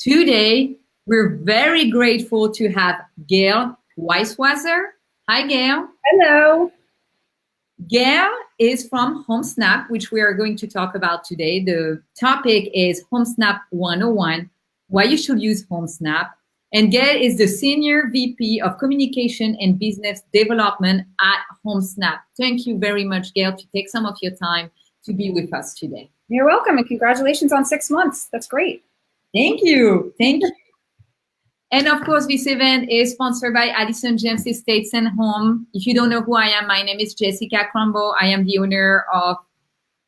Today, we're very grateful to have Gayle Weiswasser. Hi, Gayle. Hello. Gayle is from Homesnap, which we are going to talk about today. The topic is Homesnap 101, why you should use Homesnap. And Gayle is the Senior VP of Communication and Business Development at Homesnap. Thank you very much, Gayle, to take some of your time to be with us today. You're welcome, and congratulations on 6 months. That's great. Thank you. Thank you. And of course, this event is sponsored by Allison James Estates and Home. If you don't know who I am, my name is Jessica Crumbaugh. I am the owner of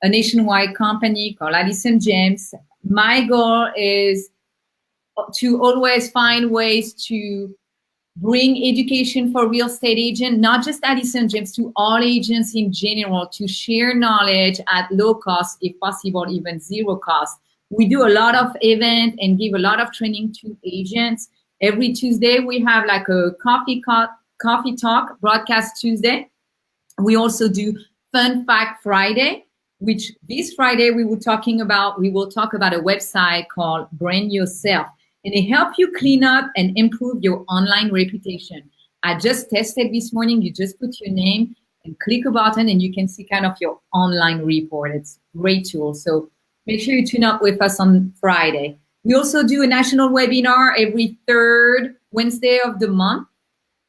a nationwide company called Allison James. My goal is to always find ways to bring education for real estate agents, not just Allison James, to all agents in general, to share knowledge at low cost, if possible, even zero cost. We do a lot of events and give a lot of training to agents. Every Tuesday, we have like a coffee talk, broadcast Tuesday. We also do Fun Fact Friday, which this Friday we will talk about a website called Brand Yourself. And it helps you clean up and improve your online reputation. I just tested this morning. You just put your name and click a button and you can see kind of your online report. It's a great tool. So make sure you tune up with us on Friday. We also do a national webinar every third Wednesday of the month.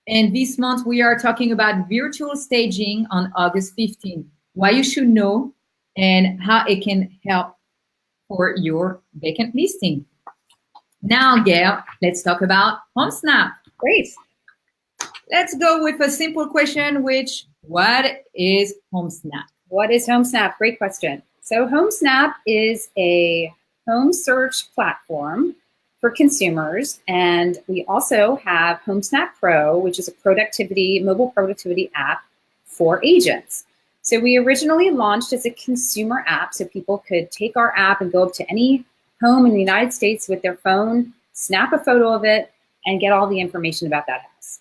And this month we are talking about virtual staging on August 15th, why you should know and how it can help for your vacant listing. Now, Gayle, let's talk about Homesnap. Great. Let's go with a simple question, what is Homesnap? What is Homesnap? Great question. So Homesnap is a home search platform for consumers. And we also have Homesnap Pro, which is a mobile productivity app for agents. So we originally launched as a consumer app so people could take our app and go up to any home in the United States with their phone, snap a photo of it, and get all the information about that house.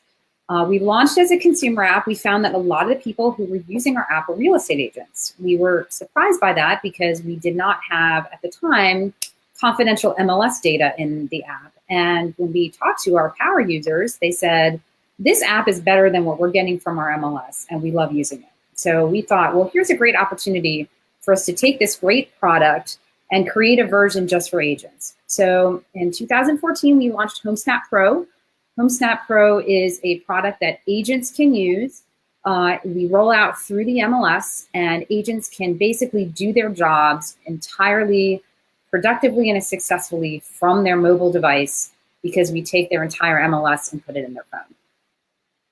We launched as a consumer app. We found that a lot of the people who were using our app were real estate agents. We were surprised by that because we did not have, at the time, confidential MLS data in the app. And when we talked to our power users, they said, this app is better than what we're getting from our MLS, and we love using it. So we thought, well, here's a great opportunity for us to take this great product and create a version just for agents. So in 2014, we launched Homesnap Pro. Homesnap Pro is a product that agents can use. We roll out through the MLS, and agents can basically do their jobs entirely productively and successfully from their mobile device because we take their entire MLS and put it in their phone.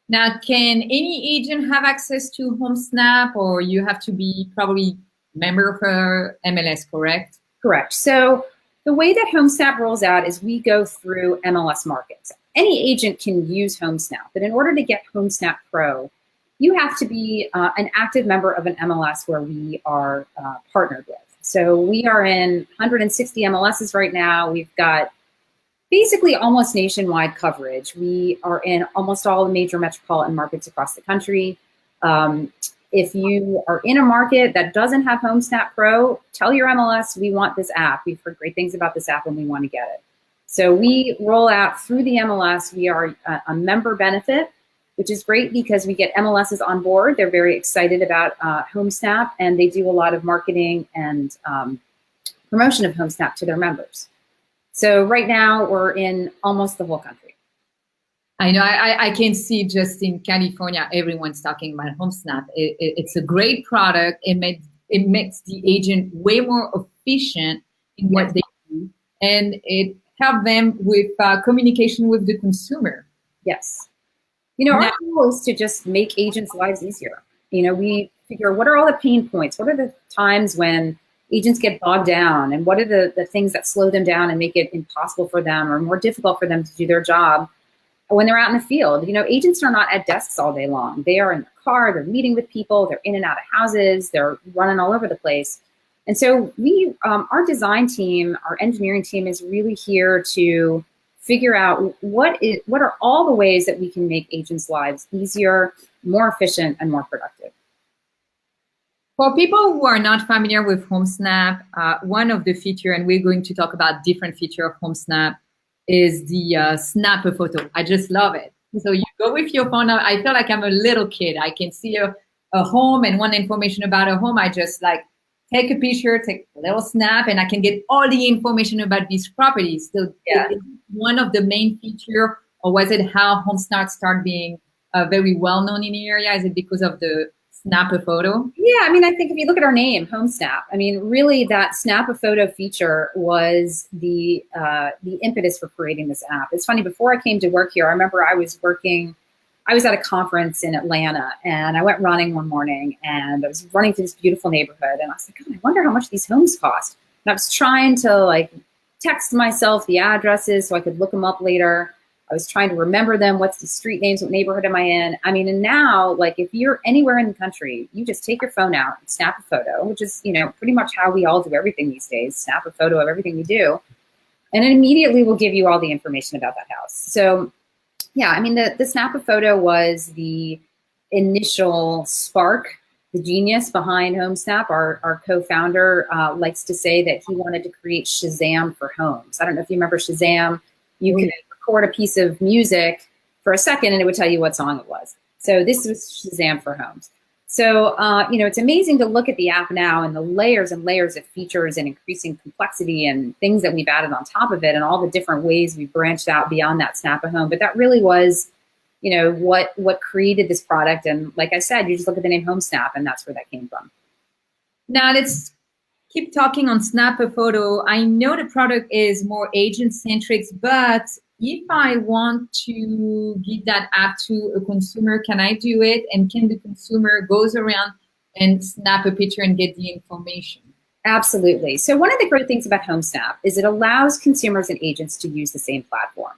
Now, can any agent have access to Homesnap, or you have to be probably member of her MLS, correct? Correct. So the way that Homesnap rolls out is we go through MLS markets. Any agent can use Homesnap, but in order to get Homesnap Pro, you have to be an active member of an MLS where we are partnered with. So we are in 160 MLSs right now. We've got basically almost nationwide coverage. We are in almost all the major metropolitan markets across the country. If you are in a market that doesn't have Homesnap Pro, tell your MLS, we want this app. We've heard great things about this app and we want to get it. So we roll out through the MLS. We are a member benefit, which is great because we get MLSs on board. They're very excited about Homesnap, and they do a lot of marketing and promotion of Homesnap to their members. So right now we're in almost the whole country. I know, I can see just in California, everyone's talking about Homesnap. It's a great product. It makes the agent way more efficient in what they do, and it helps them with communication with the consumer. Yes. You know, our goal is to just make agents' lives easier. You know, we figure, what are all the pain points? What are the times when agents get bogged down? And what are the things that slow them down and make it impossible for them or more difficult for them to do their job when they're out in the field? You know, agents are not at desks all day long. They are in their car, they're meeting with people, they're in and out of houses, they're running all over the place. And so we, our design team, our engineering team is really here to figure out what are all the ways that we can make agents' lives easier, more efficient, and more productive. For people who are not familiar with Homesnap, one of the features, and we're going to talk about different features of Homesnap, is the snap a photo. I just love it. So you go with your phone. I feel like I'm a little kid. I can see a home and want information about a home. I just like take a picture, take a little snap, and I can get all the information about these properties. So Yeah. it's one of the main feature, or was it how Homesnap started being very well known in the area? Is it because of the snap a photo? Yeah, I mean, I think if you look at our name, Homesnap, I mean, really that snap a photo feature was the impetus for creating this app. It's funny, before I came to work here, I remember I was at a conference in Atlanta, and I went running one morning, and I was running through this beautiful neighborhood, and I was like, God, I wonder how much these homes cost. And I was trying to like text myself the addresses so I could look them up later. I was trying to remember them. What's the street names? What neighborhood am I in? I mean, and now, like, if you're anywhere in the country, you just take your phone out and snap a photo, which is, you know, pretty much how we all do everything these days. Snap a photo of everything we do, and it immediately will give you all the information about that house. So, yeah, I mean, the snap a photo was the initial spark, the genius behind Homesnap. Our co-founder likes to say that he wanted to create Shazam for homes. I don't know if you remember Shazam. You could record a piece of music for a second and it would tell you what song it was. So this was Shazam for homes. So, you know, it's amazing to look at the app now and the layers and layers of features and increasing complexity and things that we've added on top of it and all the different ways we've branched out beyond that snap a home. But that really was, you know, what created this product. And like I said, you just look at the name Homesnap and that's where that came from. Now let's keep talking on Snap a Photo. I know the product is more agent-centric, but if I want to give that app to a consumer, can I do it? And can the consumer goes around and snap a picture and get the information? Absolutely. So one of the great things about Homesnap is it allows consumers and agents to use the same platform.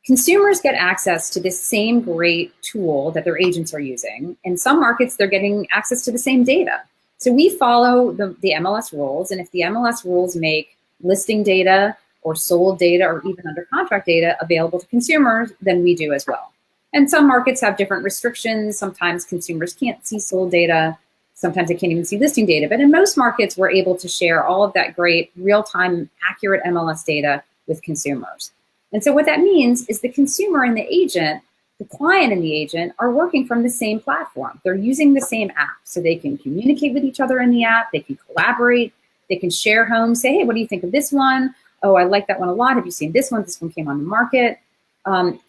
Consumers get access to this same great tool that their agents are using. In some markets, they're getting access to the same data. So we follow the MLS rules, and if the MLS rules make listing data or sold data or even under contract data available to consumers, then we do as well. And some markets have different restrictions. Sometimes consumers can't see sold data. Sometimes they can't even see listing data. But in most markets, we're able to share all of that great real-time accurate MLS data with consumers. And so what that means is the consumer and the agent, the client and the agent, are working from the same platform. They're using the same app, so they can communicate with each other in the app. They can collaborate. They can share homes, say, hey, what do you think of this one? Oh, I like that one a lot. Have you seen this one? This one came on the market.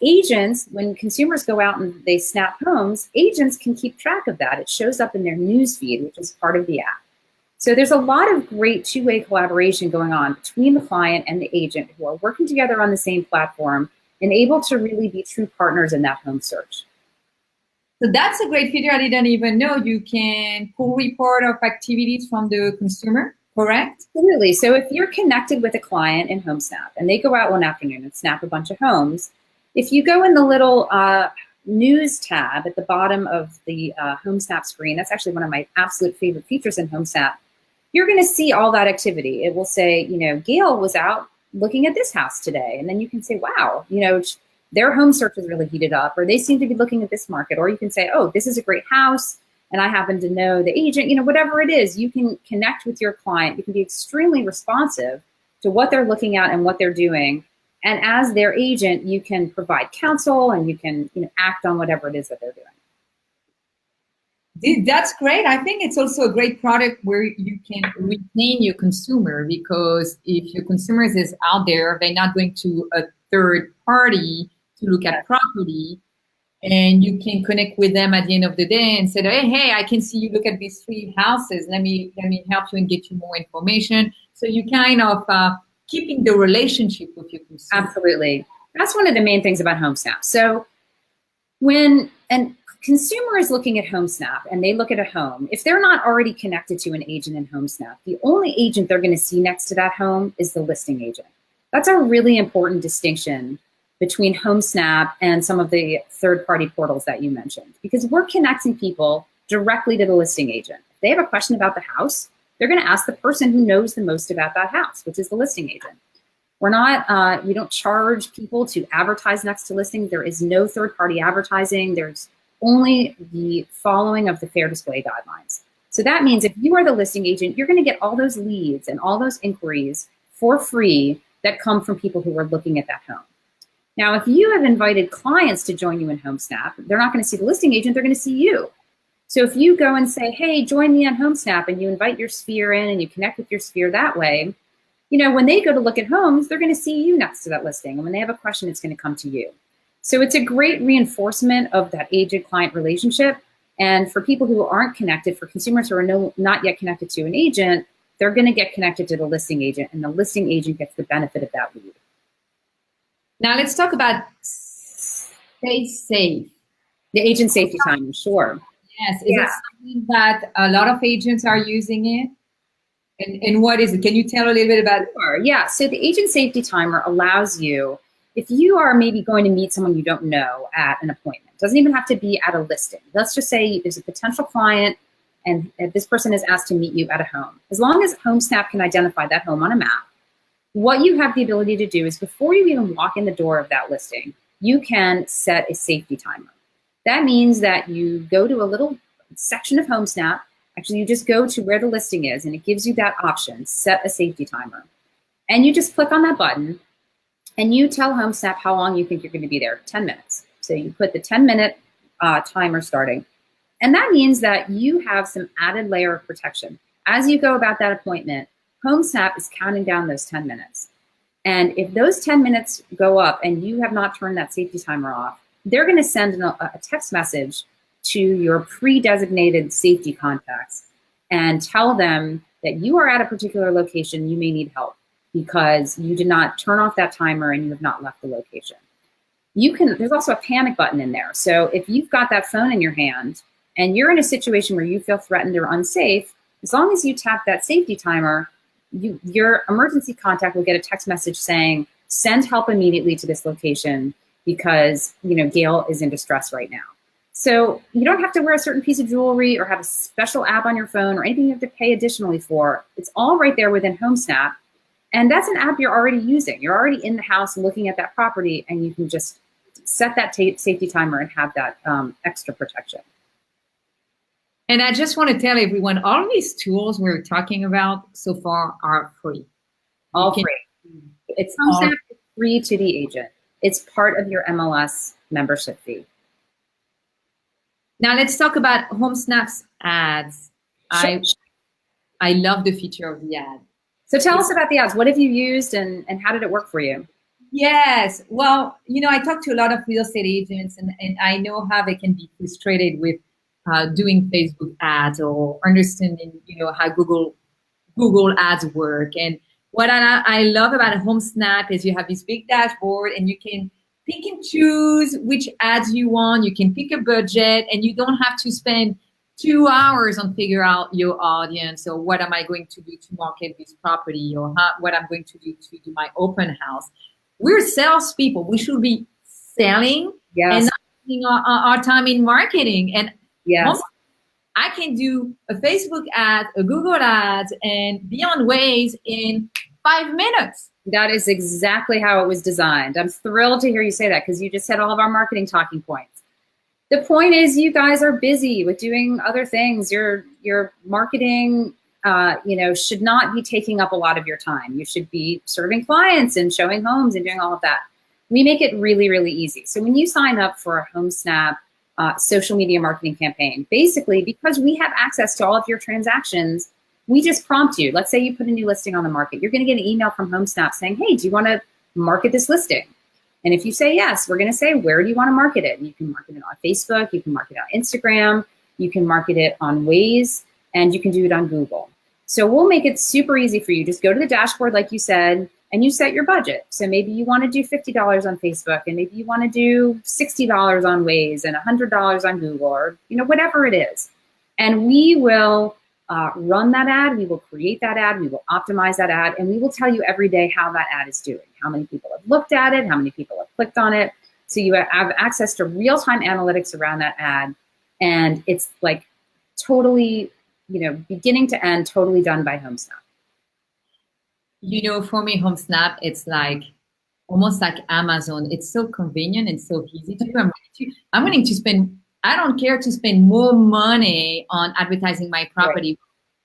Agents, when consumers go out and they snap homes, agents can keep track of that. It shows up in their news feed, which is part of the app. So there's a lot of great two-way collaboration going on between the client and the agent who are working together on the same platform and able to really be true partners in that home search. So that's a great feature. I didn't even know you can pull report of activities from the consumer, correct? Absolutely. So if you're connected with a client in Homesnap and they go out one afternoon and snap a bunch of homes, if you go in the little news tab at the bottom of the Homesnap screen, that's actually one of my absolute favorite features in Homesnap, you're going to see all that activity. It will say, you know, Gayle was out looking at this house today. And then you can say, wow, you know, their home search is really heated up, or they seem to be looking at this market. Or you can say, oh, this is a great house, and I happen to know the agent. You know, whatever it is, you can connect with your client. You can be extremely responsive to what they're looking at and what they're doing. And as their agent, you can provide counsel and you can, you know, act on whatever it is that they're doing. That's great. I think it's also a great product where you can retain your consumer, because if your consumers is out there, they're not going to a third party to look at property, and you can connect with them at the end of the day and say, hey, I can see you look at these 3 houses. Let me help you and get you more information. So you kind of keeping the relationship with your consumer. Absolutely. That's one of the main things about Homesnap. So when a consumer is looking at Homesnap and they look at a home, if they're not already connected to an agent in Homesnap, the only agent they're going to see next to that home is the listing agent. That's a really important distinction between Homesnap and some of the third-party portals that you mentioned, because we're connecting people directly to the listing agent. If they have a question about the house, they're going to ask the person who knows the most about that house, which is the listing agent. We're not, we don't charge people to advertise next to listings. There is no third-party advertising. There's only the following of the fair display guidelines. So that means if you are the listing agent, you're going to get all those leads and all those inquiries for free that come from people who are looking at that home. Now, if you have invited clients to join you in Homesnap, they're not going to see the listing agent, they're going to see you. So if you go and say, hey, join me on Homesnap, and you invite your sphere in and you connect with your sphere that way, when they go to look at homes, they're going to see you next to that listing. And when they have a question, it's going to come to you. So it's a great reinforcement of that agent-client relationship. And for people who aren't connected, for consumers who are not yet connected to an agent, they're going to get connected to the listing agent, and the listing agent gets the benefit of that lead. Now let's talk about stay safe. The agent safety time, sure. Yes, is it something that a lot of agents are using it? And what is it? Can you tell a little bit about it? Sure. Yeah, so the agent safety timer allows you, if you are maybe going to meet someone you don't know at an appointment, it doesn't even have to be at a listing. Let's just say there's a potential client and this person is asked to meet you at a home. As long as Homesnap can identify that home on a map, what you have the ability to do is before you even walk in the door of that listing, you can set a safety timer. That means that you go to a little section of Homesnap. Actually, you just go to where the listing is, and it gives you that option, set a safety timer. And you just click on that button, and you tell Homesnap how long you think you're going to be there, 10 minutes. So you put the 10-minute timer starting. And that means that you have some added layer of protection. As you go about that appointment, Homesnap is counting down those 10 minutes. And if those 10 minutes go up and you have not turned that safety timer off, they're going to send a text message to your pre-designated safety contacts and tell them that you are at a particular location, you may need help because you did not turn off that timer and you have not left the location. There's also a panic button in there. So if you've got that phone in your hand and you're in a situation where you feel threatened or unsafe, as long as you tap that safety timer, your emergency contact will get a text message saying, send help immediately to this location because Gayle is in distress right now. So you don't have to wear a certain piece of jewelry or have a special app on your phone or anything you have to pay additionally for. It's all right there within Homesnap. And that's an app you're already using. You're already in the house looking at that property, and you can just set that safety timer and have that extra protection. And I just want to tell everyone, all these tools we're talking about so far are free. All free. It's Homesnap is free to the agent. It's part of your MLS membership fee. Now let's talk about Homesnap's ads. Sure. I love the feature of the ad. So tell us about the ads. What have you used and how did it work for you? Yes. Well, I talk to a lot of real estate agents and I know how they can be frustrated with doing Facebook ads or understanding, how Google ads work. And what I love about Homesnap is you have this big dashboard and you can pick and choose which ads you want. You can pick a budget and you don't have to spend 2 hours on figure out your audience or what am I going to do to market this property or what I'm going to do my open house. We're salespeople. We should be selling and not spending our time in marketing. And I can do a Facebook ad, a Google ads, and be on Waze in 5 minutes. That is exactly how it was designed. I'm thrilled to hear you say that because you just said all of our marketing talking points. The point is you guys are busy with doing other things. Your marketing, should not be taking up a lot of your time. You should be serving clients and showing homes and doing all of that. We make it really, really easy. So when you sign up for a Homesnap social media marketing campaign, basically because we have access to all of your transactions, we just prompt you. Let's say you put a new listing on the market. You're going to get an email from Homesnap saying, hey, do you want to market this listing? And if you say yes, we're going to say, where do you want to market it? And you can market it on Facebook, you can market it on Instagram, you can market it on Waze, and you can do it on Google. So we'll make it super easy for you. Just go to the dashboard, like you said, and you set your budget. So maybe you want to do $50 on Facebook, and maybe you want to do $60 on Waze and $100 on Google, or whatever it is. And we will run that ad, we will create that ad, we will optimize that ad, and we will tell you every day how that ad is doing, how many people have looked at it, how many people have clicked on it. So you have access to real-time analytics around that ad, and it's like totally, beginning to end, totally done by Homesnap. For me, Homesnap, it's like almost like Amazon. It's so convenient and so easy to do. I'm willing to spend, I don't care to spend more money on advertising my property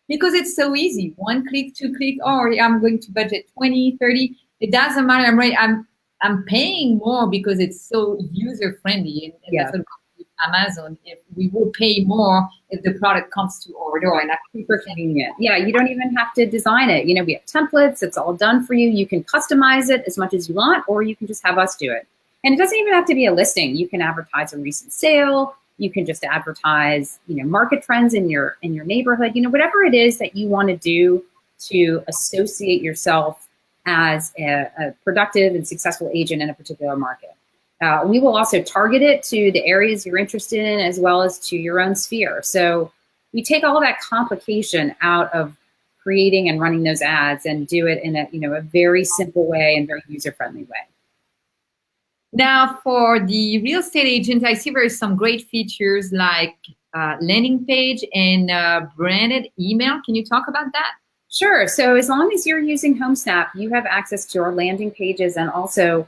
because it's so easy. 1 click, 2 click, or I'm going to budget 20, 30. It doesn't matter. I'm paying more because it's so user friendly, and Yeah. that's what with Amazon. If we will pay more if the product comes to our door, and that's Super convenient. Yeah, you don't even have to design it. You know, we have templates. It's all done for you. You can customize it as much as you want, or you can just have us do it. And it doesn't even have to be a listing. You can advertise a recent sale. You can just advertise, you know, market trends in your neighborhood. You know, whatever it is that you want to do to associate yourself as a productive and successful agent in a particular market. We will also target it to the areas you're interested in as well as to your own sphere. So we take all that complication out of creating and running those ads and do it in a, you know, a very simple way and very user-friendly way. Now, for the real estate agent, I see there is some great features like landing page and branded email. Can you talk about that? Sure. So as long as you're using Homesnap, you have access to our landing pages, and also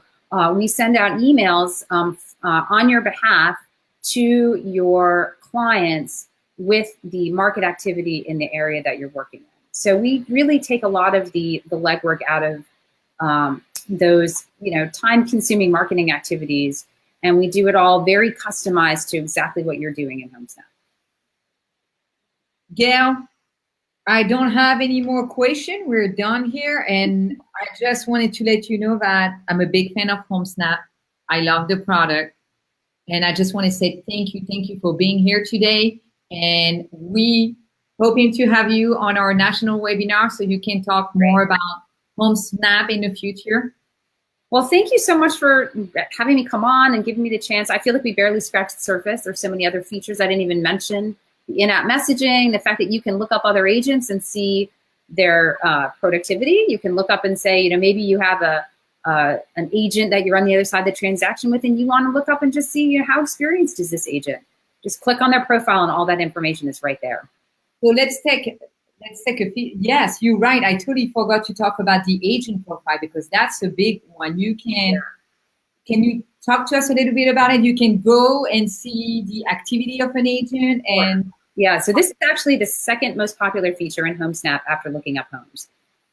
we send out emails on your behalf to your clients with the market activity in the area that you're working in. So we really take a lot of the legwork out of those, you know, time-consuming marketing activities, and we do it all very customized to exactly what you're doing in Homesnap. Gayle, I don't have any more questions. We're done here, and I just wanted to let you know that I'm a big fan of Homesnap. I love the product, and I just want to say thank you for being here today. And we hoping to have you on our national webinar so you can talk more about Homesnap in the future. Well, thank you so much for having me come on and giving me the chance. I feel like we barely scratched the surface. There's so many other features I didn't even mention. The in-app messaging, the fact that you can look up other agents and see their productivity. You can look up and say, you know, maybe you have an agent that you're on the other side of the transaction with, and you want to look up and just see, you know, how experienced is this agent. Just click on their profile, and all that information is right there. So let's take a yes, you're right. I totally forgot to talk about the agent profile because that's a big one. You can you talk to us a little bit about it? You can go and see the activity of an agent. And yeah, so this is actually the second most popular feature in Homesnap after looking up homes.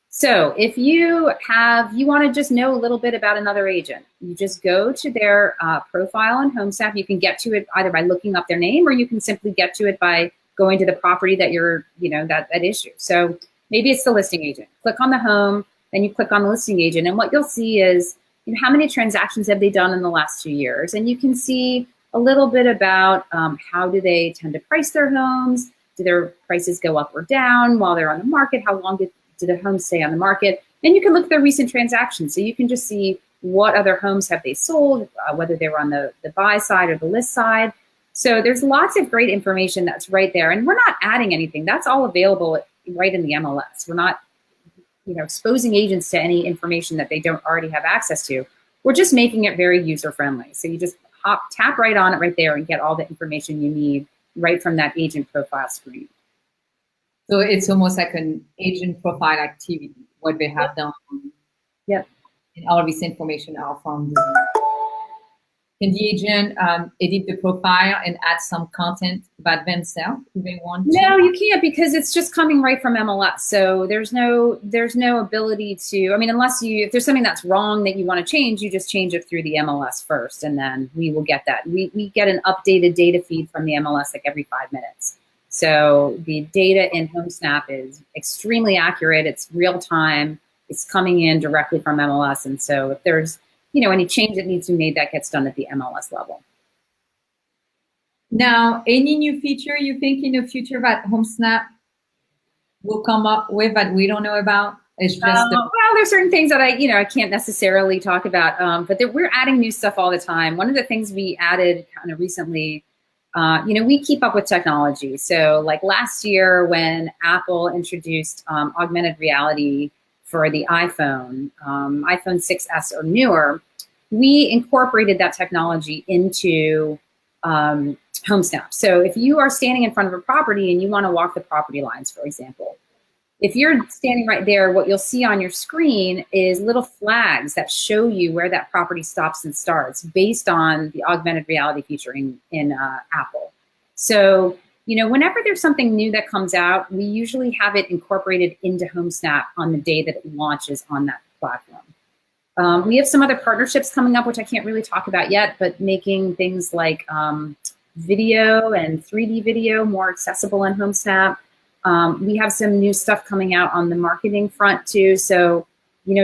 So if you want to just know a little bit about another agent, you just go to their profile on Homesnap. You can get to it either by looking up their name, or you can simply get to it by going to the property that you're, you know, that issue. So maybe it's the listing agent. Click on the home, then you click on the listing agent, and what you'll see is, you know, how many transactions have they done in the last 2 years, and you can see a little bit about how do they tend to price their homes. Do their prices go up or down while they're on the market? How long do the homes stay on the market? And you can look at their recent transactions, so you can just see what other homes have they sold, whether they were on the buy side or the list side. So there's lots of great information that's right there, and we're not adding anything. That's all available right in the MLS. We're not, you know, exposing agents to any information that they don't already have access to. We're just making it very user friendly. So you just tap right on it right there and get all the information you need right from that agent profile screen. So it's almost like an agent profile activity, what they have done. Yep. And all of this information are from the, can the agent edit the profile and add some content about themselves if they want to? No, you can't, because it's just coming right from MLS. So there's no ability to, I mean, unless if there's something that's wrong that you want to change, you just change it through the MLS first, and then we will get that. We get an updated data feed from the MLS like every 5 minutes. So the data in Homesnap is extremely accurate. It's real time. It's coming in directly from MLS. And so if there's, you know, any change that needs to be made, that gets done at the MLS level. Now, any new feature you think in the future that Homesnap will come up with that we don't know about? It's just well, there's certain things that I can't necessarily talk about, but we're adding new stuff all the time. One of the things we added kind of recently, we keep up with technology. So like last year when Apple introduced augmented reality for the iPhone 6S or newer, we incorporated that technology into Homesnap. So if you are standing in front of a property and you want to walk the property lines, for example, if you're standing right there, what you'll see on your screen is little flags that show you where that property stops and starts based on the augmented reality feature in Apple. So, whenever there's something new that comes out, we usually have it incorporated into Homesnap on the day that it launches on that platform. We have some other partnerships coming up, which I can't really talk about yet, but making things like video and 3D video more accessible in Homesnap. We have some new stuff coming out on the marketing front too. So,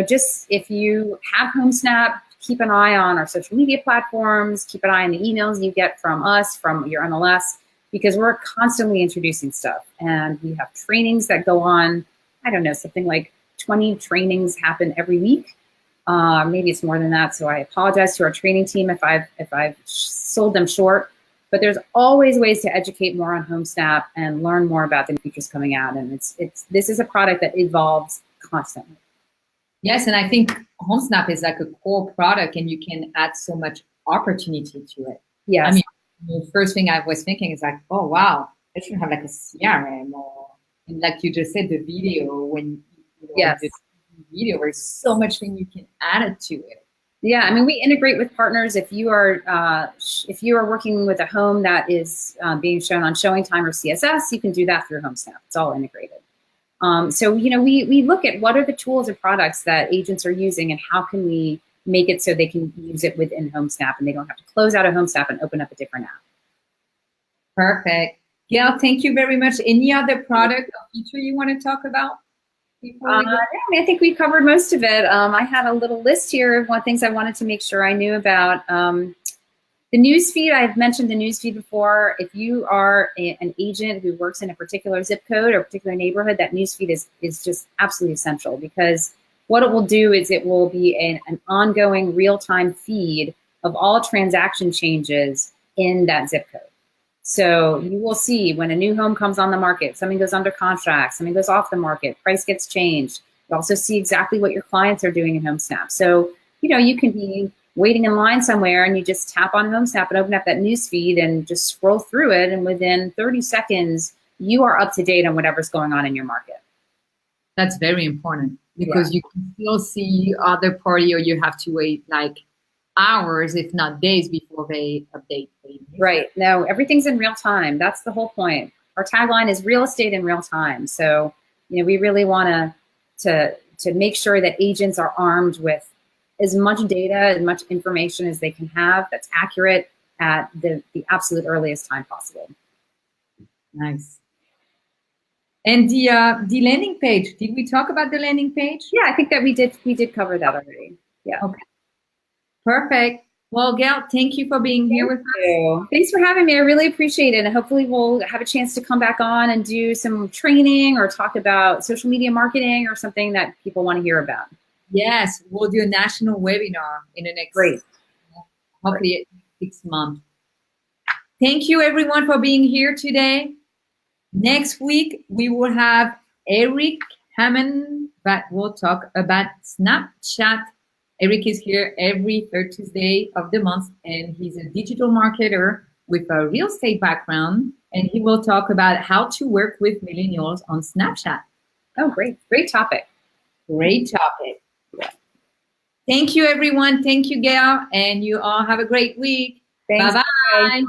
just if you have Homesnap, keep an eye on our social media platforms, keep an eye on the emails you get from us, from your MLS, because we're constantly introducing stuff. And we have trainings that go on, I don't know, something like 20 trainings happen every week. Maybe it's more than that, so I apologize to our training team if I've sold them short. But there's always ways to educate more on Homesnap and learn more about the features coming out. And this is a product that evolves constantly. Yes, and I think Homesnap is like a core product, and you can add so much opportunity to it. Yes. I mean, the first thing I was thinking is like, oh wow, I should have like a CRM, or and like you just said, the video when yes. The video, there's so much thing you can add it to it. Yeah, I mean, we integrate with partners. If you are working with a home that is being shown on ShowingTime or CSS, you can do that through Homesnap. It's all integrated. So we look at what are the tools and products that agents are using, and how can we make it so they can use it within Homesnap, and they don't have to close out of Homesnap and open up a different app. Perfect. Gayle, thank you very much. Any other product or feature you want to talk about? I think we covered most of it. I had a little list here of things I wanted to make sure I knew about. The newsfeed, I've mentioned the newsfeed before. If you are an agent who works in a particular zip code or a particular neighborhood, that newsfeed is just absolutely essential, because what it will do is it will be an ongoing real-time feed of all transaction changes in that zip code. So you will see when a new home comes on the market, something goes under contract, something goes off the market, price gets changed. You also see exactly what your clients are doing in Homesnap. So, you can be waiting in line somewhere and you just tap on Homesnap and open up that news feed and just scroll through it. And within 30 seconds, you are up to date on whatever's going on in your market. That's very important, because you can still see other party, or you have to wait like hours, if not days, before they update. Right. No, everything's in real time. That's the whole point. Our tagline is real estate in real time. So, we really want to make sure that agents are armed with as much data, as much information as they can have that's accurate at the absolute earliest time possible. Nice. And the landing page, did we talk about the landing page? Yeah, I think that we did cover that already. Yeah. Okay. Perfect. Well, Gayle, thank you for being here with us. Thanks for having me. I really appreciate it. And hopefully we'll have a chance to come back on and do some training or talk about social media marketing or something that people want to hear about. Yes, we'll do a national webinar in the next, hopefully 6 months. Thank you everyone for being here today. Next week, we will have Eric Hammond that will talk about Snapchat. Eric is here every third Tuesday of the month, and he's a digital marketer with a real estate background, and he will talk about how to work with millennials on Snapchat. Oh, great. Great topic. Great topic. Yeah. Thank you, everyone. Thank you, Gayle, and you all have a great week. Thanks. Bye-bye.